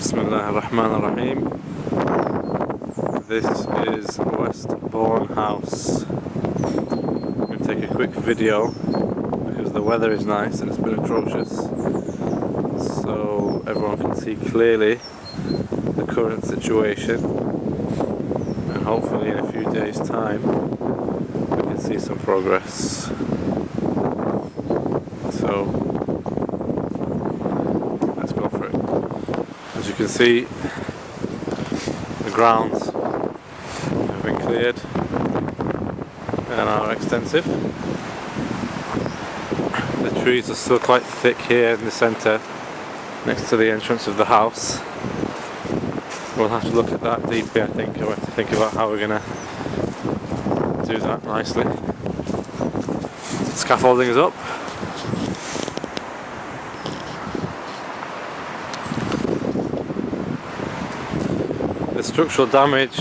Bismillah ar-Rahman ar-Rahim. This is Westbourne House. I'm going to take a quick video because the weather is nice and it's been atrocious, so everyone can see clearly the current situation, and hopefully in a few days time we can see some progress. So let's go for it. As you can see, the grounds have been cleared and are extensive. The trees are still quite thick here in the centre next to the entrance of the house. We'll have to look at that deeply, I think. We'll have to think about how we're going to do that nicely. Scaffolding is up. The structural damage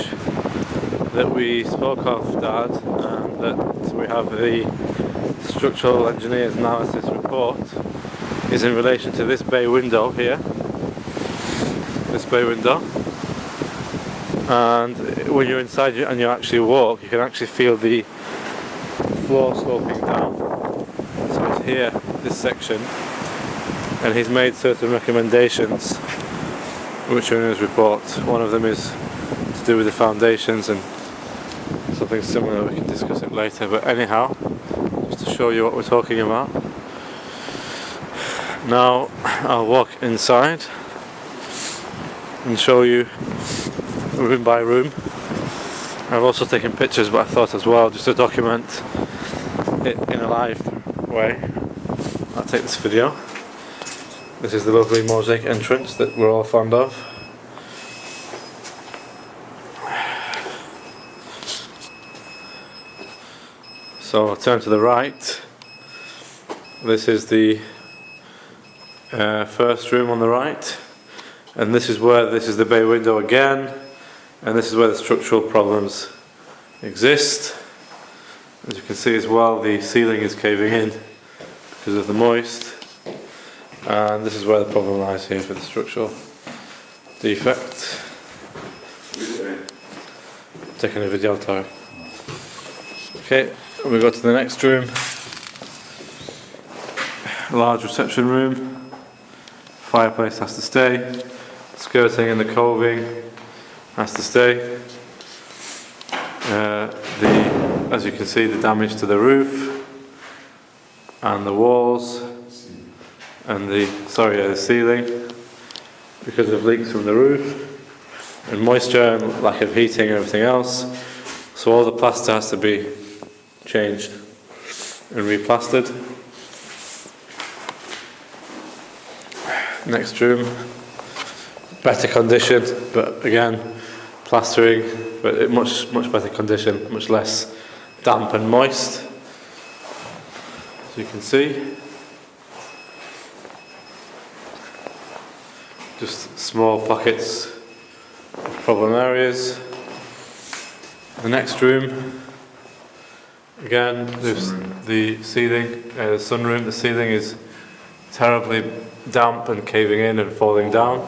that we spoke of, Dad, and that we have the structural engineer's analysis report, is in relation to this bay window here. This bay window. And when you're inside and you actually walk, you can actually feel the floor sloping down. So it's here, this section, and he's made certain recommendations which are in his report. One of them is to do with the foundations and something similar. We can discuss it later, but anyhow, just to show you what we're talking about. Now I'll walk inside and show you room by room. I've also taken pictures, but I thought as well, just to document it in a live way, I'll take this video. This is the lovely mosaic entrance that we're all fond of. So I'll turn to the right. This is the first room on the right, and this is the bay window again, and this is where the structural problems exist. As you can see as well, the ceiling is caving in because of the moist. And this is where the problem lies here for the structural defect. Taking a video time. Okay, we go to the next room. Large reception room. Fireplace has to stay. Skirting and the coving has to stay. As you can see, the damage to the roof and the walls and the ceiling because of leaks from the roof and moisture and lack of heating and everything else. So all the plaster has to be changed and replastered. Next room, better condition, but again plastering, but in much better condition, much less damp and moist, as you can see. Just small pockets of problem areas. The next room, again, there's the ceiling, the sunroom. The ceiling is terribly damp and caving in and falling down.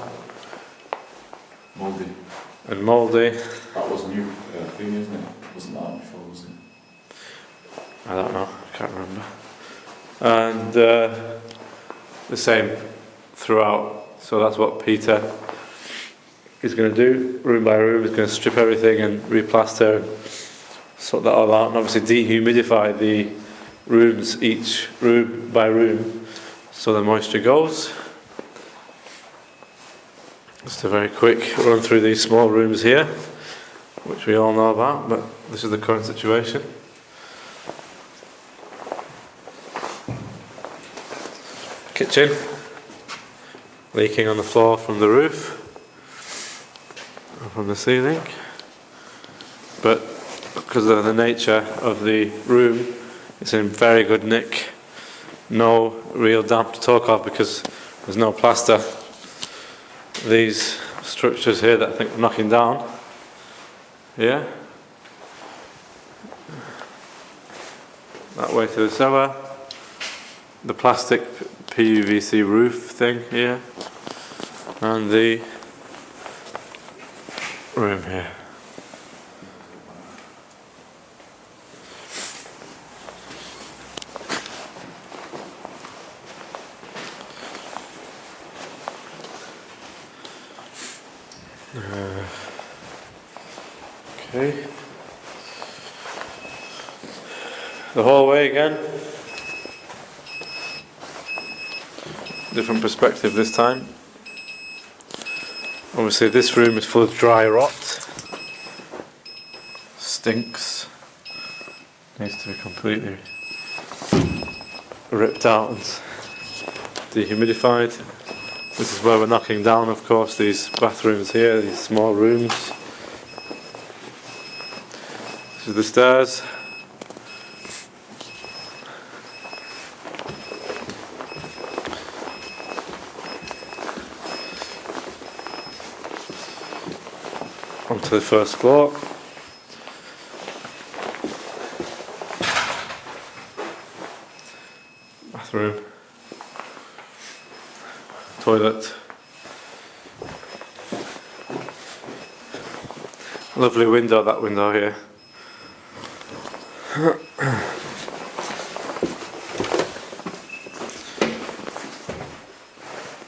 Mouldy. And mouldy. That was a new thing, isn't it? Wasn't that before, was it? I don't know, I can't remember. And the same throughout. So that's what Peter is going to do, room by room. He's going to strip everything and replaster and sort that all out, and obviously dehumidify the rooms, each room by room, so the moisture goes. Just a very quick run through these small rooms here, which we all know about, but this is the current situation. Kitchen. Leaking on the floor from the roof and from the ceiling, but because of the nature of the room, it's in very good nick. No real damp to talk of because there's no plaster. These structures here that I think are knocking down, yeah, that way to the cellar. The plastic PVC roof thing here, and the room here. Okay. The hallway again. Different perspective this time. Obviously this room is full of dry rot. Stinks. Needs to be completely ripped out and dehumidified. This is where we're knocking down, of course, these bathrooms here, these small rooms. This is the stairs. Onto the first floor. Bathroom. Toilet. Lovely window, that window here.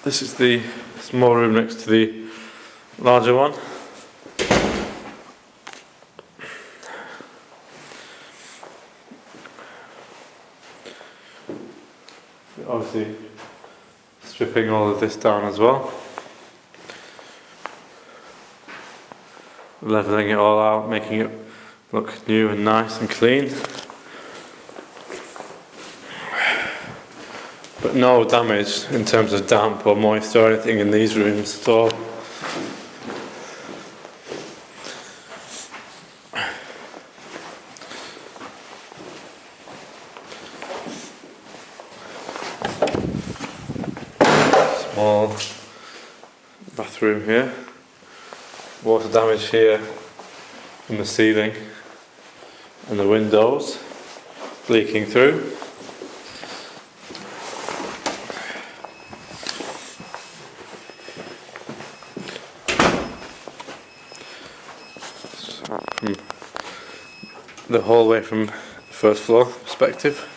This is the small room next to the larger one. Obviously stripping all of this down as well. Levelling it all out, making it look new and nice and clean. But no damage in terms of damp or moisture or anything in these rooms at all. Small bathroom here. Water damage here from the ceiling and the windows leaking through. From the hallway from the first floor perspective.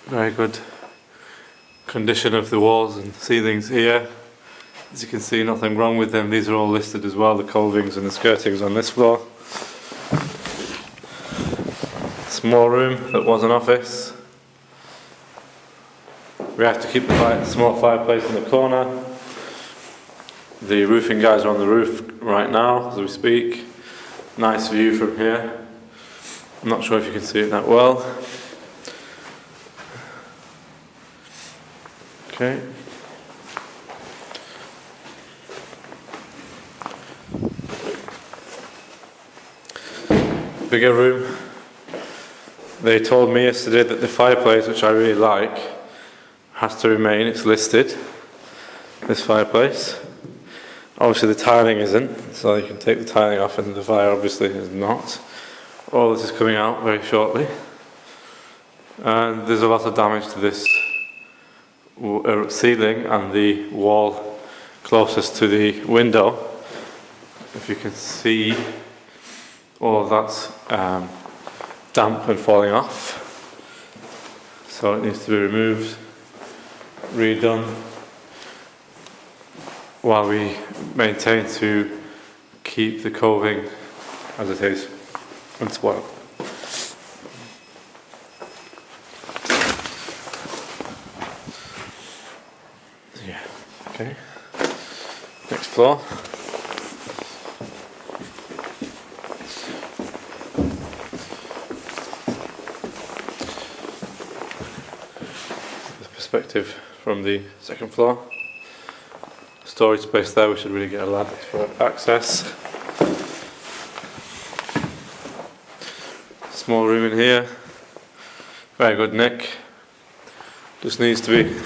Very good condition of the walls and ceilings here. As you can see, nothing wrong with them. These are all listed as well, the covings and the skirtings on this floor. Small room that was an office. We have to keep the small fireplace in the corner. The roofing guys are on the roof right now as we speak. Nice view from here. I'm not sure if you can see it that well. Okay. Bigger room. They told me yesterday that the fireplace, which I really like, has to remain. It's listed, this fireplace. Obviously the tiling isn't, so you can take the tiling off, and the fire obviously is not. All this is coming out very shortly. And there's a lot of damage to this ceiling and the wall closest to the window. If you can see, all of that's damp and falling off, so it needs to be removed, redone, while we maintain to keep the coving as it is unspoiled. Yeah, okay. Next floor. The perspective from the second floor. Storage space there, we should really get a ladder for access. Small room in here. Very good nick. Just needs to be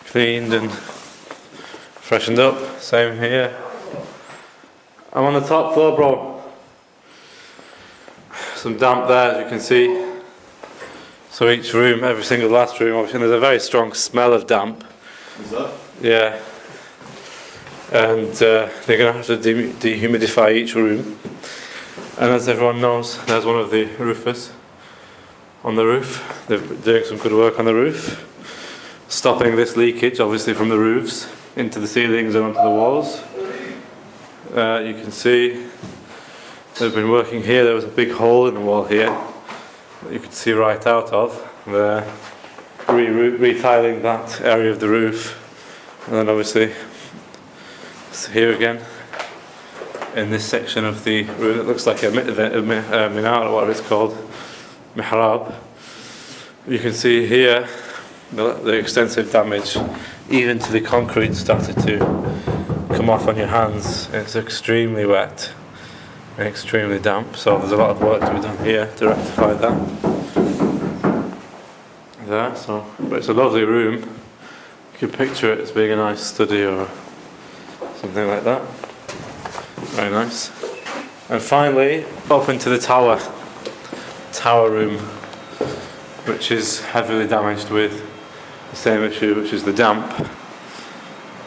cleaned and freshened up. Same here. I'm on the top floor, bro. Some damp there, as you can see. So each room, every single last room, obviously there's a very strong smell of damp. Is that? Yeah. And they're going to have to dehumidify each room. And as everyone knows, there's one of the roofers on the roof. They're doing some good work on the roof, stopping this leakage, obviously, from the roofs into the ceilings and onto the walls. You can see they've been working here. There was a big hole in the wall here that you could see right out of. They're retiling that area of the roof, and then obviously it's here again in this section of the room. It looks like a minar, or whatever it's called, mihrab. You can see here the extensive damage, even to the concrete started to come off on your hands. It's extremely wet and extremely damp, so there's a lot of work to be done here to rectify that. But it's a lovely room. You can picture it as being a nice study or something like that. Very nice. And finally, up into the tower room, which is heavily damaged with the same issue, which is the damp.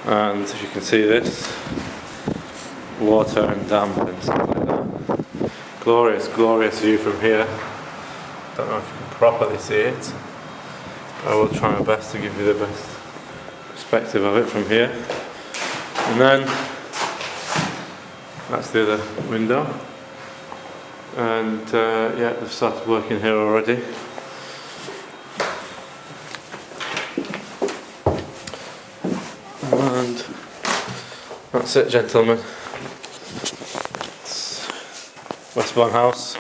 And if you can see this, water and damp and stuff like that. Glorious, glorious view from here. Don't know if you can properly see it. I will try my best to give you the best perspective of it from here. And then that's the other window. And yeah, they've started working here already. And that's it, gentlemen. It's Westbourne House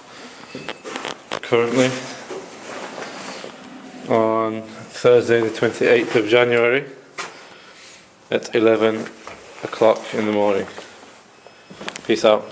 currently on Thursday the 28th of January at 11 o'clock in the morning. Peace out.